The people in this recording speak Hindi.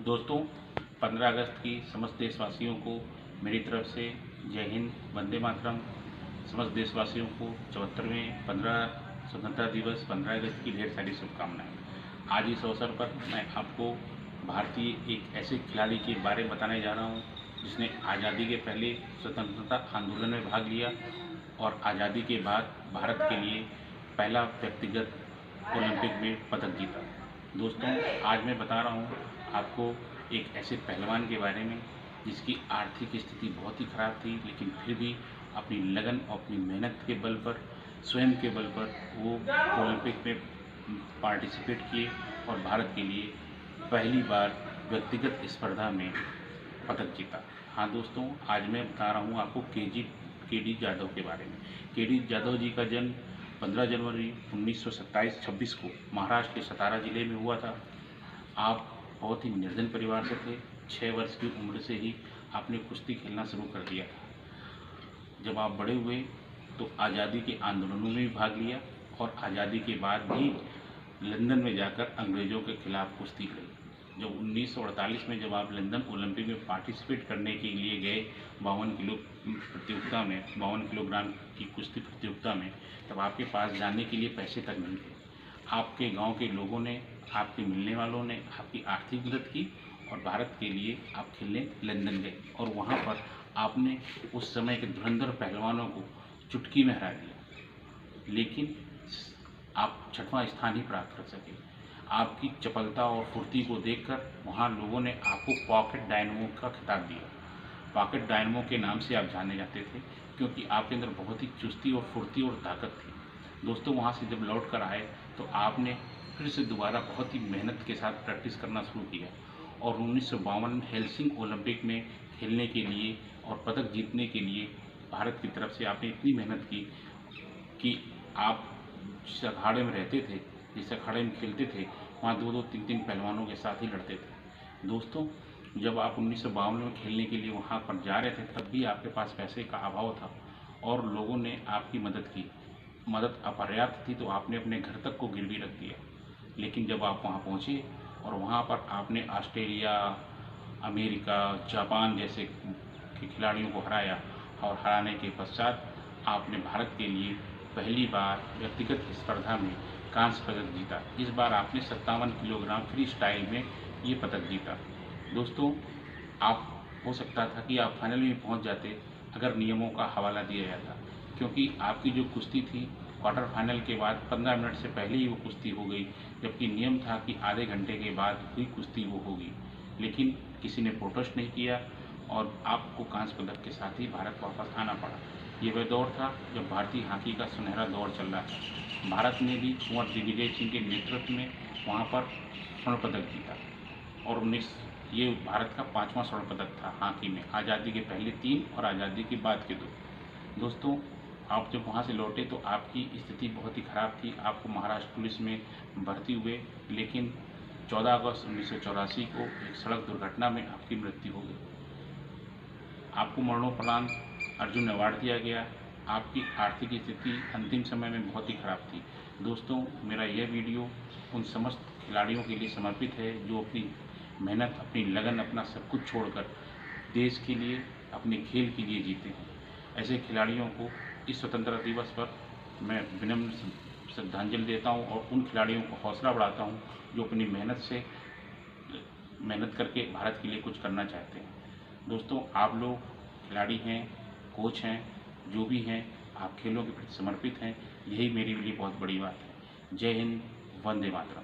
दोस्तों, 15 अगस्त की समस्त देशवासियों को मेरी तरफ से जय हिंद, वंदे मातरम। समस्त देशवासियों को 74वें 15 स्वतंत्रता दिवस 15 अगस्त की ढेर सारी शुभकामनाएं। आज इस अवसर पर मैं आपको भारतीय एक ऐसे खिलाड़ी के बारे में बताने जा रहा हूं जिसने आज़ादी के पहले स्वतंत्रता आंदोलन में भाग लिया और आज़ादी के बाद भारत के लिए पहला व्यक्तिगत ओलंपिक में पदक जीता। दोस्तों, आज मैं बता रहा हूँ आपको एक ऐसे पहलवान के बारे में जिसकी आर्थिक स्थिति बहुत ही ख़राब थी, लेकिन फिर भी अपनी लगन और अपनी मेहनत के बल पर, स्वयं के बल पर वो ओलंपिक में पार्टिसिपेट किए और भारत के लिए पहली बार व्यक्तिगत स्पर्धा में पदक जीता। हाँ दोस्तों, आज मैं बता रहा हूँ आपको के डी जाधव के बारे में। के डी जाधव जी का जन्म 15 जनवरी 1926 को महाराष्ट्र के सतारा जिले में हुआ था। आप बहुत ही निर्धन परिवार से थे। 6 वर्ष की उम्र से ही आपने कुश्ती खेलना शुरू कर दिया था। जब आप बड़े हुए तो आज़ादी के आंदोलनों में भी भाग लिया और आज़ादी के बाद भी लंदन में जाकर अंग्रेज़ों के खिलाफ कुश्ती लड़ी। जब 1948 में जब आप लंदन ओलंपिक में पार्टिसिपेट करने के लिए गए 52 किलोग्राम की कुश्ती प्रतियोगिता में, तब आपके पास जाने के लिए पैसे तक नहीं थे। आपके गांव के लोगों ने, आपके मिलने वालों ने आपकी आर्थिक मदद की और भारत के लिए आप खेलने लंदन गए और वहां पर आपने उस समय के धुरंधर पहलवानों को चुटकी में हरा दिया, लेकिन आप 6वां स्थान ही प्राप्त कर सके। आपकी चपलता और फुर्ती को देखकर वहाँ लोगों ने आपको पॉकेट डायनमो का खिताब दिया। पॉकेट डायनमो के नाम से आप जाने जाते थे क्योंकि आपके अंदर बहुत ही चुस्ती और फुर्ती और ताकत थी। दोस्तों, वहाँ से जब लौट कर आए तो आपने फिर से दोबारा बहुत ही मेहनत के साथ प्रैक्टिस करना शुरू किया और 1952 हेलसिंक ओलंपिक में खेलने के लिए और पदक जीतने के लिए भारत की तरफ से आपने इतनी मेहनत की कि आप जिस अखाड़े में रहते थे, जिस अखाड़े में खेलते थे, वहाँ 2-2, 3-3 पहलवानों के साथ ही लड़ते थे। दोस्तों, जब आप 1952 में खेलने के लिए वहाँ पर जा रहे थे, तब भी आपके पास पैसे का अभाव था और लोगों ने आपकी मदद की। मदद अपर्याप्त थी तो आपने अपने घर तक को गिरवी रख दिया। लेकिन जब आप वहाँ पहुँचे और वहाँ पर आपने ऑस्ट्रेलिया, अमेरिका, जापान जैसे के खिलाड़ियों को हराया और हराने के पश्चात आपने भारत के लिए पहली बार व्यक्तिगत स्पर्धा में कांस्य पदक जीता। इस बार आपने 57 किलोग्राम फ्री स्टाइल में ये पदक जीता। दोस्तों, आप हो सकता था कि आप फाइनल में पहुंच जाते अगर नियमों का हवाला दिया जाता, क्योंकि आपकी जो कुश्ती थी क्वार्टर फाइनल के बाद 15 मिनट से पहले ही वो कुश्ती हो गई, जबकि नियम था कि आधे घंटे के बाद हुई कुश्ती वो होगी। लेकिन किसी ने प्रोटेस्ट नहीं किया और आपको कांस्य पदक के साथ ही भारत वापस आना पड़ा। ये वह दौर था जब भारतीय हॉकी का सुनहरा दौर चल रहा था। भारत ने भी कुंवर दिग्विजय सिंह के नेतृत्व में वहाँ पर स्वर्ण पदक जीता और ये भारत का 5वां स्वर्ण पदक था हॉकी में। आज़ादी के पहले 3 और आज़ादी के बाद के 2। दोस्तों, आप जब वहाँ से लौटे तो आपकी स्थिति बहुत ही ख़राब थी। आपको महाराष्ट्र पुलिस में भर्ती हुए, लेकिन 14 अगस्त 1984 को एक सड़क दुर्घटना में आपकी मृत्यु हो गई। आपको मरणोपरांत अर्जुन अवार्ड दिया गया। आपकी आर्थिक स्थिति अंतिम समय में बहुत ही खराब थी। दोस्तों, मेरा यह वीडियो उन समस्त खिलाड़ियों के लिए समर्पित है जो अपनी मेहनत, अपनी लगन, अपना सब कुछ छोड़कर देश के लिए, अपने खेल के लिए जीते हैं। ऐसे खिलाड़ियों को इस स्वतंत्रता दिवस पर मैं विनम्र श्रद्धांजलि देता हूं और उन खिलाड़ियों को हौसला बढ़ाता हूं जो अपनी मेहनत करके भारत के लिए कुछ करना चाहते हैं। दोस्तों, आप लोग खिलाड़ी हैं, कोच हैं, जो भी हैं, आप खेलों के प्रति समर्पित हैं, यही मेरे लिए बहुत बड़ी बात है। जय हिंद, वंदे मातरम।